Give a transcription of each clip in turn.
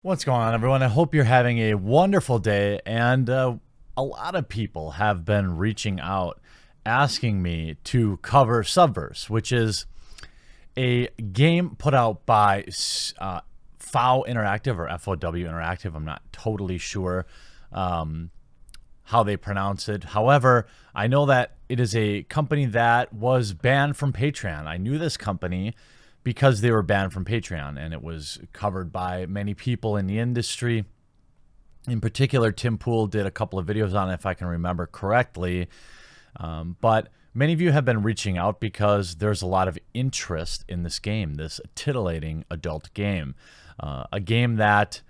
What's going on, everyone? I hope you're having a wonderful day. And a lot of people have been reaching out asking me to cover Subverse, which is a game put out by FOW Interactive or FOW Interactive. I'm not totally sure how they pronounce it. However, I know that it is a company that was banned from Patreon. I knew this company because they were banned from Patreon, and it was covered by many people in the industry. In particular, Tim Pool did a couple of videos on it, if I can remember correctly. But many of you have been reaching out because there's a lot of interest in this game, this titillating adult game. A game that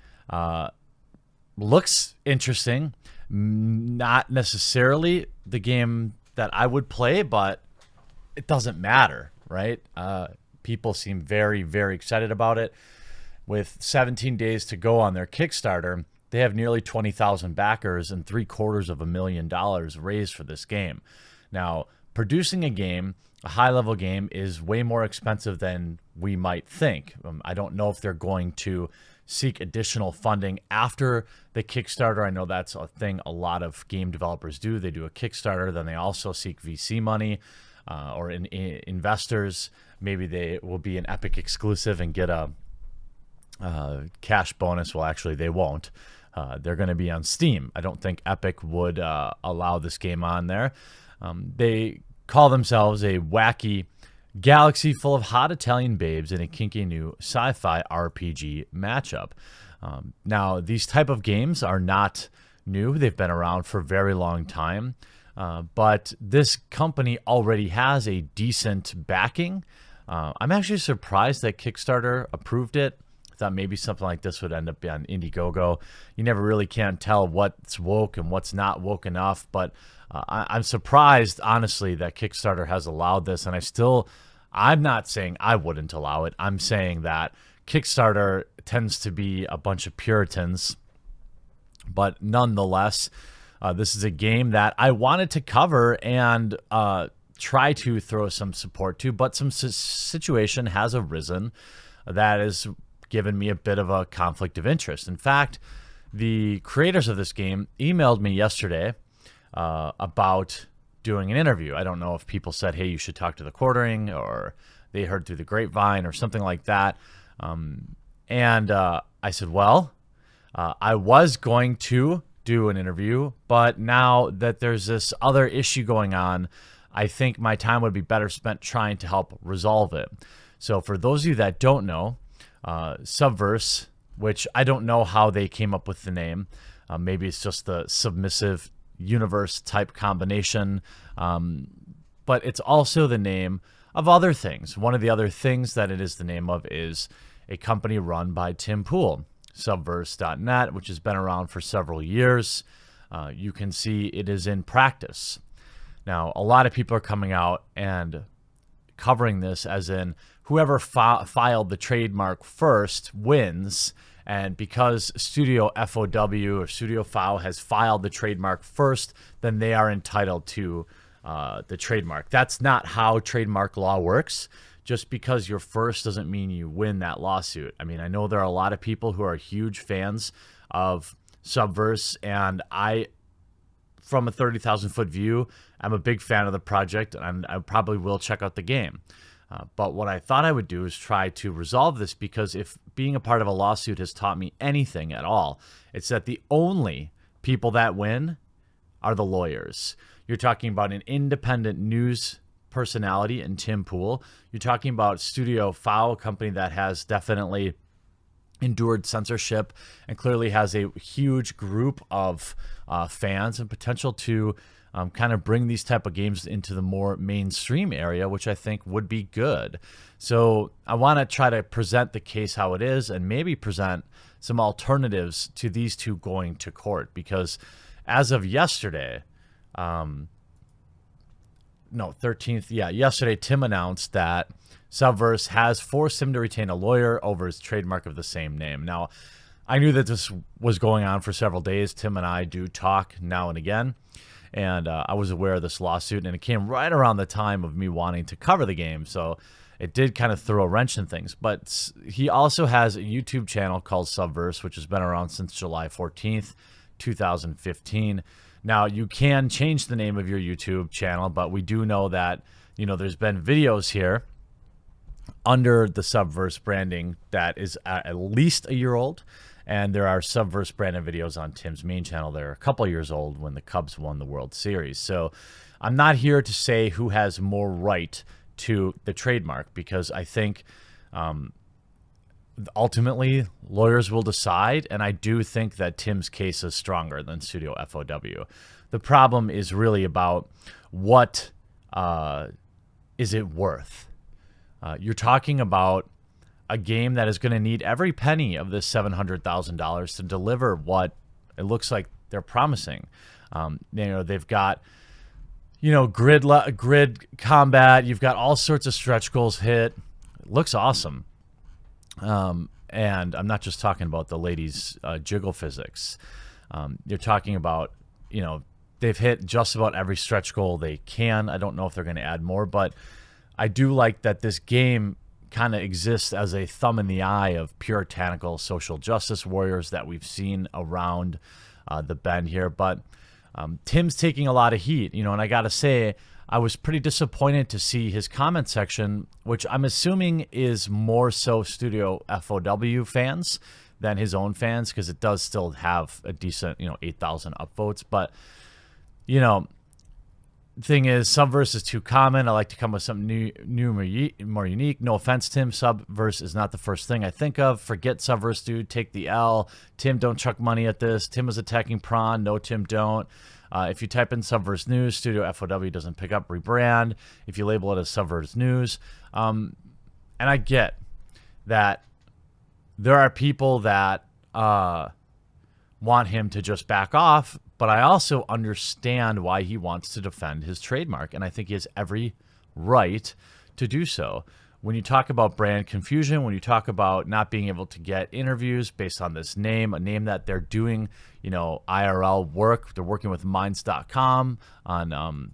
looks interesting, not necessarily the game that I would play, but it doesn't matter, right? People seem very, very excited about it. With 17 days to go on their Kickstarter, they have nearly 20,000 backers and $750,000 raised for this game. Now, producing a game, a high-level game, is way more expensive than we might think. I don't know if they're going to seek additional funding after the Kickstarter. I know that's a thing a lot of game developers do. They do a Kickstarter, then they also seek VC money or investors. Maybe they will be an Epic exclusive and get a cash bonus. Well, actually, they won't. They're going to be on Steam. I don't think Epic would allow this game on there. They call themselves a wacky galaxy full of hot Italian babes in a kinky new sci-fi RPG matchup. Now, these type of games are not new. They've been around for a very long time. But this company already has a decent backing. I'm actually surprised that Kickstarter approved it. I thought maybe something like this would end up on Indiegogo. You never really can tell what's woke and what's not woke enough, but I'm surprised, honestly, that Kickstarter has allowed this. And I'm not saying I wouldn't allow it. I'm saying that Kickstarter tends to be a bunch of Puritans, but nonetheless, this is a game that I wanted to cover and try to throw some support to, but some situation has arisen that has given me a bit of a conflict of interest. In fact, the creators of this game emailed me yesterday about doing an interview. I don't know if people said, hey, you should talk to the Quartering, or they heard through the grapevine or something like that. And I said, well, I was going to do an interview, but now that there's this other issue going on, I think my time would be better spent trying to help resolve it. So for those of you that don't know, Subverse, which I don't know how they came up with the name, maybe it's just the submissive universe type combination, but it's also the name of other things. One of the other things that it is the name of is a company run by Tim Pool, Subverse.net, which has been around for several years. You can see it is in practice. Now, a lot of people are coming out and covering this as in whoever filed the trademark first wins. And because Studio FOW or Studio FOW has filed the trademark first, then they are entitled to the trademark. That's not how trademark law works. Just because you're first doesn't mean you win that lawsuit. I mean, I know there are a lot of people who are huge fans of Subverse, and I, from a 30,000-foot view, I'm a big fan of the project, and I probably will check out the game. But what I thought I would do is try to resolve this, because if being a part of a lawsuit has taught me anything at all, it's that the only people that win are the lawyers. You're talking about an independent news personality in Tim Pool. You're talking about Studio FOW, a company that has definitely endured censorship and clearly has a huge group of fans and potential to kind of bring these type of games into the more mainstream area, which I think would be good. So I want to try to present the case how it is and maybe present some alternatives to these two going to court, because as of yesterday, yesterday, Tim announced that Subverse has forced him to retain a lawyer over his trademark of the same name. Now, I knew that this was going on for several days. Tim and I do talk now and again, and I was aware of this lawsuit, and it came right around the time of me wanting to cover the game. So it did kind of throw a wrench in things. But he also has a YouTube channel called Subverse, which has been around since July 14th, 2015. Now, you can change the name of your YouTube channel, but we do know that, you know, there's been videos here under the Subverse branding that is at least a year old. And there are Subverse branded videos on Tim's main channel that are a couple years old when the Cubs won the World Series. So I'm not here to say who has more right to the trademark, because I think ultimately lawyers will decide. And I do think that Tim's case is stronger than Studio FOW. The problem is really about what is it worth? You're talking about a game that is going to need every penny of this $700,000 to deliver what it looks like they're promising. You know, they've got, you know, grid combat. You've got all sorts of stretch goals hit. It looks awesome. And I'm not just talking about the ladies' jiggle physics. You're talking about, you know, they've hit just about every stretch goal they can. I don't know if they're going to add more, but I do like that this game kind of exists as a thumb in the eye of puritanical social justice warriors that we've seen around the bend here. But Tim's taking a lot of heat, you know, and I got to say, I was pretty disappointed to see his comment section, which I'm assuming is more so Studio FOW fans than his own fans, because it does still have a decent, you know, 8,000 upvotes. But, you know, thing is, Subverse is too common. I like to come with something new, more unique. No offense, Tim. Subverse is not the first thing I think of. Forget Subverse, dude. Take the L. Tim, don't chuck money at this. Tim is attacking Prawn. No, Tim, don't. If you type in Subverse News, Studio FOW doesn't pick up. Rebrand. If you label it as Subverse News. And I get that there are people that want him to just back off, but I also understand why he wants to defend his trademark, and I think he has every right to do so. When you talk about brand confusion, when you talk about not being able to get interviews based on this name, a name that they're doing, you know, IRL work, they're working with Minds.com on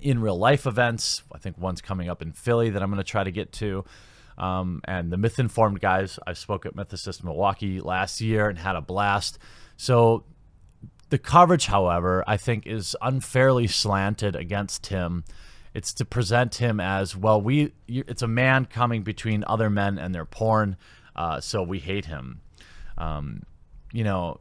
in real life events. I think one's coming up in Philly that I'm going to try to get to. And the Myth Informed guys, I spoke at Mythicist Milwaukee last year and had a blast. So the coverage, however, I think is unfairly slanted against Tim. It's to present him as, well, it's a man coming between other men and their porn, so we hate him. You know,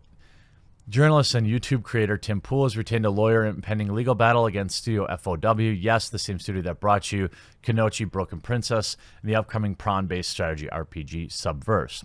journalist and YouTube creator Tim Pool has retained a lawyer in pending legal battle against Studio FOW. Yes, the same studio that brought you Kenochi Broken Princess and the upcoming prawn-based strategy RPG Subverse.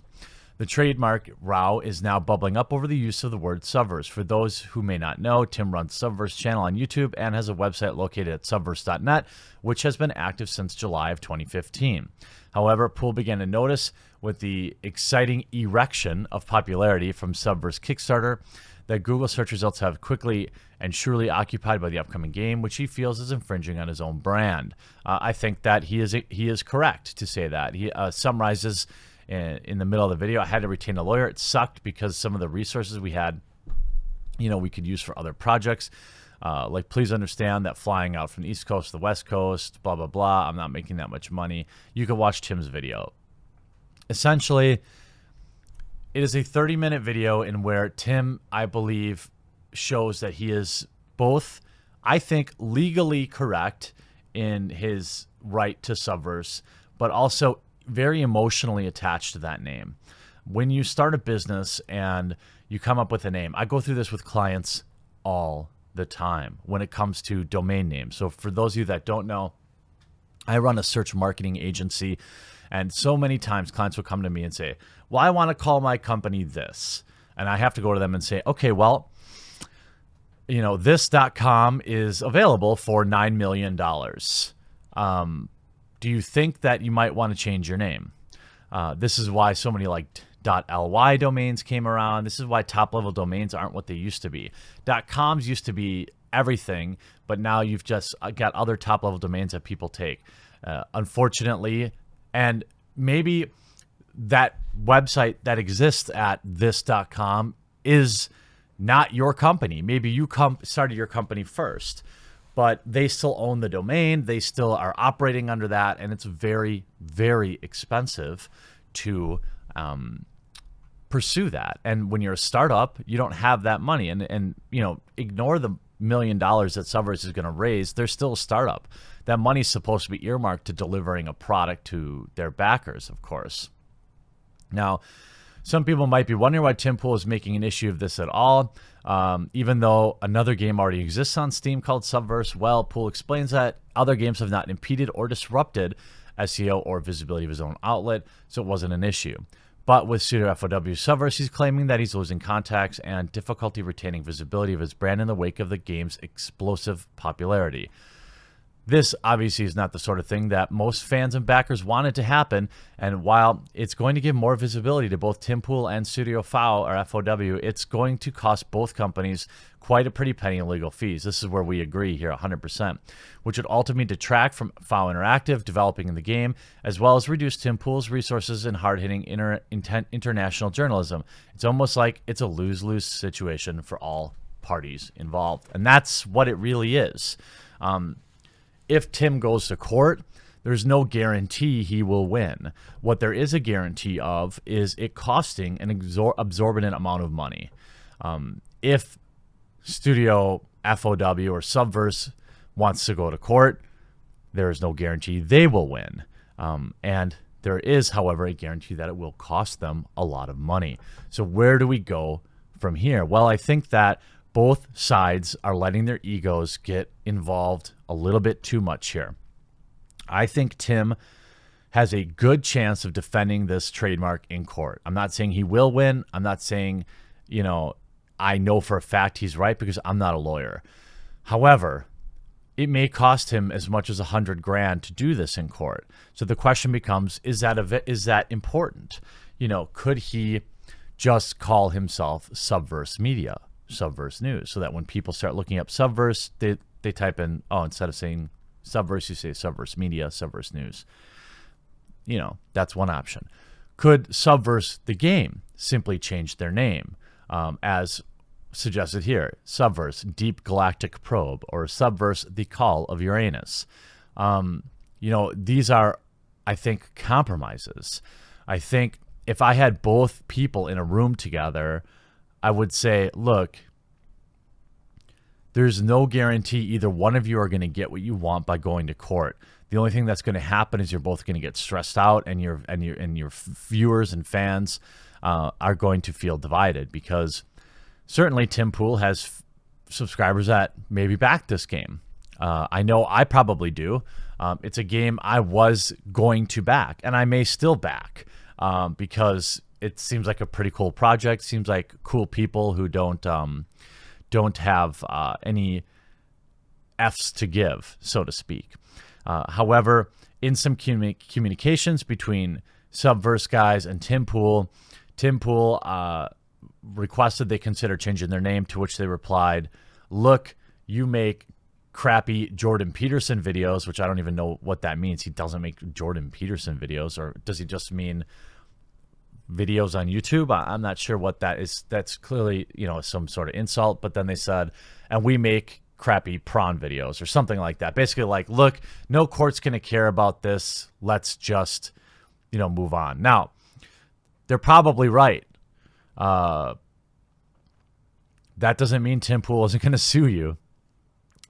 The trademark row is now bubbling up over the use of the word Subverse. For those who may not know, Tim runs Subverse channel on YouTube and has a website located at subverse.net, which has been active since July of 2015. However, Poole began to notice with the exciting erection of popularity from Subverse Kickstarter that Google search results have quickly and surely occupied by the upcoming game, which he feels is infringing on his own brand. I think that he is correct to say that. He summarizes in the middle of the video, I had to retain a lawyer. It sucked because some of the resources we had, you know, we could use for other projects. Like, please understand that flying out from the East Coast to the West Coast, blah, blah, blah. I'm not making that much money. You can watch Tim's video. Essentially, it is a 30-minute video in where Tim, I believe, shows that he is both, I think, legally correct in his right to Subverse, but also very emotionally attached to that name. When you start a business and you come up with a name, I go through this with clients all the time when it comes to domain names. So for those of you that don't know, I run a search marketing agency, and so many times clients will come to me and say, well, I want to call my company this. And I have to go to them and say, okay, well, you know, this.com is available for $9 million. Do you think that you might want to change your name? This is why so many like .ly domains came around. This is why top-level domains aren't what they used to be. .coms used to be everything, but now you've just got other top-level domains that people take. Unfortunately, and maybe that website that exists at this.com is not your company. Maybe you started your company first. but they still own the domain. They still are operating under that, and it's very, very expensive to pursue that. And when you're a startup, you don't have that money. And you know, ignore the $1 million that Subverse is going to raise. They're still a startup. That money's supposed to be earmarked to delivering a product to their backers, of course. Now, some people might be wondering why Tim Pool is making an issue of this at all, even though another game already exists on Steam called Subverse. Well, Pool explains that other games have not impeded or disrupted SEO or visibility of his own outlet, so it wasn't an issue. But with Studio FOW Subverse, he's claiming that he's losing contacts and difficulty retaining visibility of his brand in the wake of the game's explosive popularity. This obviously is not the sort of thing that most fans and backers wanted to happen, and while it's going to give more visibility to both Tim Pool and Studio FOW, or FOW, it's going to cost both companies quite a pretty penny in legal fees. This is where we agree here 100%, which would ultimately detract from FOW Interactive developing in the game, as well as reduce Tim Pool's resources in hard-hitting international journalism. It's almost like it's a lose-lose situation for all parties involved, and that's what it really is. If Tim goes to court, there's no guarantee he will win. What there is a guarantee of is it costing an exorbitant amount of money. If Studio FOW or Subverse wants to go to court, there is no guarantee they will win. And there is, however, a guarantee that it will cost them a lot of money. So where do we go from here? Well, I think that both sides are letting their egos get involved a little bit too much here. I think Tim has a good chance of defending this trademark in court. I'm not saying he will win. I'm not saying, you know, I know for a fact he's right because I'm not a lawyer. However, it may cost him as much as $100,000 to do this in court. So the question becomes, is that important? You know, could he just call himself Subverse Media, Subverse News, so that when people start looking up Subverse, they type in, oh, instead of saying Subverse, you say Subverse Media, Subverse News. You know, that's one option. Could Subverse, the game, simply change their name, as suggested here? Subverse, Deep Galactic Probe, or Subverse, The Call of Uranus. You know, these are, I think, compromises. I think if I had both people in a room together, I would say, look, there's no guarantee either one of you are going to get what you want by going to court. The only thing that's going to happen is you're both going to get stressed out, and your viewers and fans are going to feel divided, because certainly Tim Pool has subscribers that maybe back this game. I know I probably do. It's a game I was going to back, and I may still back, because it seems like a pretty cool project. Seems like cool people who don't have any F's to give, so to speak. However, in some communications between Subverse guys and Tim Pool requested they consider changing their name, to which they replied, look, you make crappy Jordan Peterson videos, which I don't even know what that means. He doesn't make Jordan Peterson videos, or does he just mean videos on YouTube? I'm not sure what that is. That's clearly, you know, some sort of insult. But then they said, and we make crappy prawn videos, or something like that. Basically like, look, no court's going to care about this. Let's just, you know, move on. Now, they're probably right. That doesn't mean Tim Pool isn't going to sue you.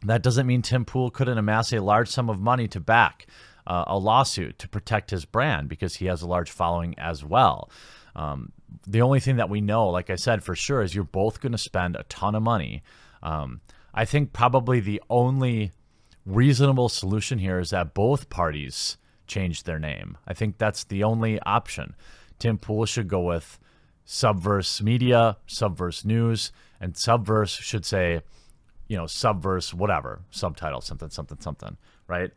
That doesn't mean Tim Pool couldn't amass a large sum of money to back a lawsuit to protect his brand, because he has a large following as well. The only thing that we know, like I said, for sure, is you're both going to spend a ton of money. I think probably the only reasonable solution here is that both parties change their name. I think that's the only option. Tim Pool should go with Subverse Media, Subverse News, and Subverse should say, you know, Subverse whatever, subtitle, something, something, something, right?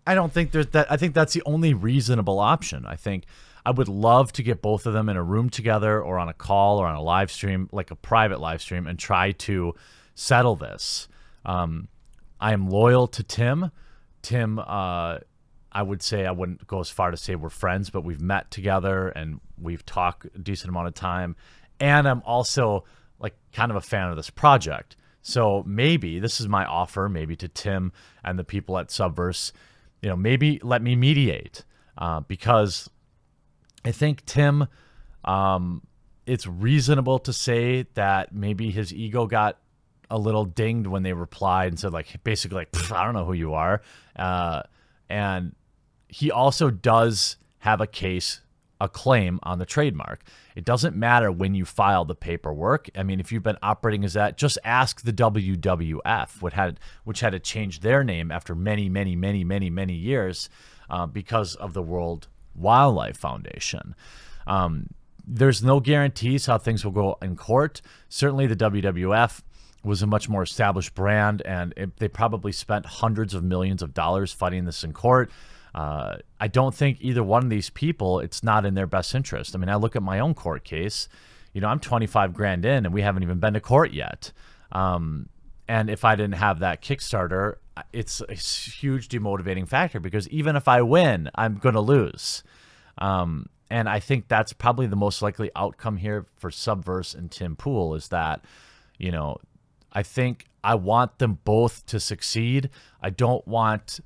I don't think there's that. I think that's the only reasonable option. I think I would love to get both of them in a room together, or on a call, or on a live stream, like a private live stream, and try to settle this. I am loyal to Tim. I would say, I wouldn't go as far to say we're friends, but we've met together and we've talked a decent amount of time. And I'm also like kind of a fan of this project. So maybe this is my offer, maybe to Tim and the people at Subverse, maybe let me mediate, because I think Tim, it's reasonable to say that maybe his ego got a little dinged when they replied and said, like, basically, like, I don't know who you are. And he also does have a claim on the trademark. It doesn't matter when you file the paperwork. I mean, if you've been operating as that, just ask the WWF, which had to change their name after many, many, many, many, many years because of the World Wildlife Foundation. There's no guarantees how things will go in court. Certainly the WWF was a much more established brand, and they probably spent hundreds of millions of dollars fighting this in court. I don't think either one of these people, it's not in their best interest. I mean, I look at my own court case, I'm 25 grand in and we haven't even been to court yet. And if I didn't have that Kickstarter, it's a huge demotivating factor because even if I win, I'm going to lose. And I think that's probably the most likely outcome here for Subverse and Tim Pool is that, I think I want them both to succeed. I don't want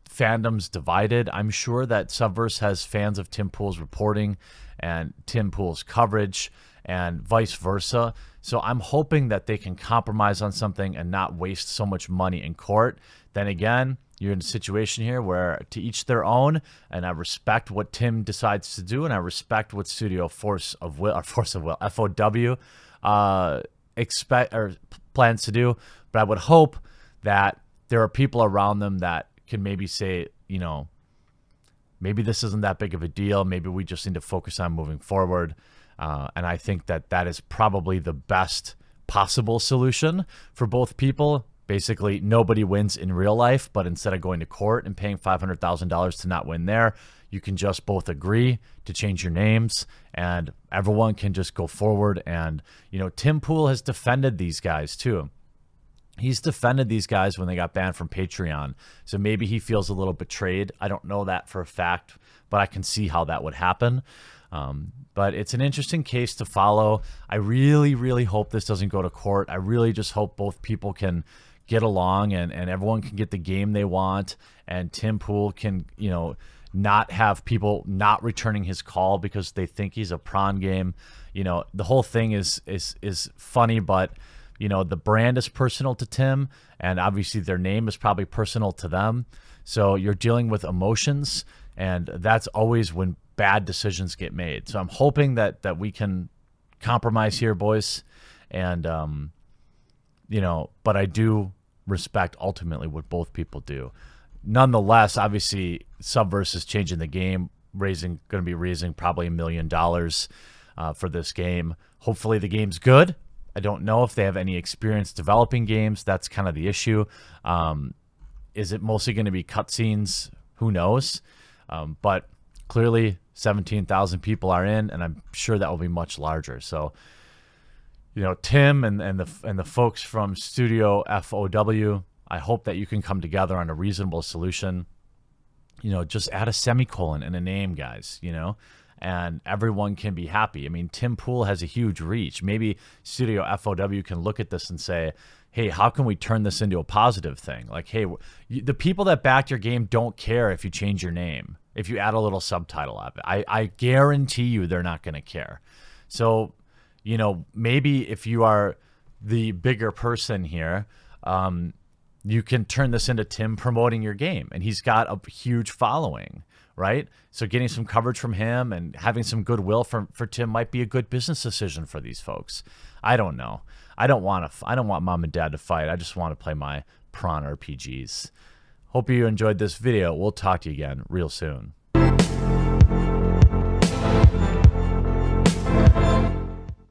fandoms divided. I'm sure that Subverse has fans of Tim Pool's reporting and Tim Pool's coverage and vice versa. So I'm hoping that they can compromise on something and not waste so much money in court. Then again, you're in a situation here where to each their own, and I respect what Tim decides to do, and I respect what Studio Force of Will, FOW, plans to do. But I would hope that there are people around them that can maybe say, maybe this isn't that big of a deal. Maybe we just need to focus on moving forward. And I think that is probably the best possible solution for both people. Basically, nobody wins in real life, but instead of going to court and paying $500,000 to not win there, you can just both agree to change your names and everyone can just go forward. And, Tim Pool has defended these guys too. He's defended these guys when they got banned from Patreon. So maybe he feels a little betrayed. I don't know that for a fact, but I can see how that would happen. But it's an interesting case to follow. I really, really hope this doesn't go to court. I really just hope both people can get along and everyone can get the game they want. And Tim Pool can, not have people not returning his call because they think he's a prawn game. The whole thing is funny, but the brand is personal to Tim, and obviously their name is probably personal to them. So you're dealing with emotions, and that's always when bad decisions get made. So I'm hoping that we can compromise here, boys. And, but I do respect ultimately what both people do. Nonetheless, obviously, Subverse is changing the game, going to be raising probably $1 million for this game. Hopefully the game's good. I don't know if they have any experience developing games. That's kind of the issue. Is it mostly going to be cutscenes? Who knows? But clearly 17,000 people are in, and I'm sure that will be much larger. So, Tim and the folks from Studio FOW, I hope that you can come together on a reasonable solution. Just add a semicolon in a name, guys, and everyone can be happy. I mean, Tim Pool has a huge reach. Maybe Studio FOW can look at this and say, hey, how can we turn this into a positive thing? Like, hey, the people that backed your game don't care if you change your name, if you add a little subtitle of it. I guarantee you they're not going to care. So, maybe if you are the bigger person here, you can turn this into Tim promoting your game. And he's got a huge following, right? So getting some coverage from him and having some goodwill for Tim might be a good business decision for these folks. I don't know. I don't want mom and dad to fight. I just want to play my prawn RPGs. Hope you enjoyed this video. We'll talk to you again real soon.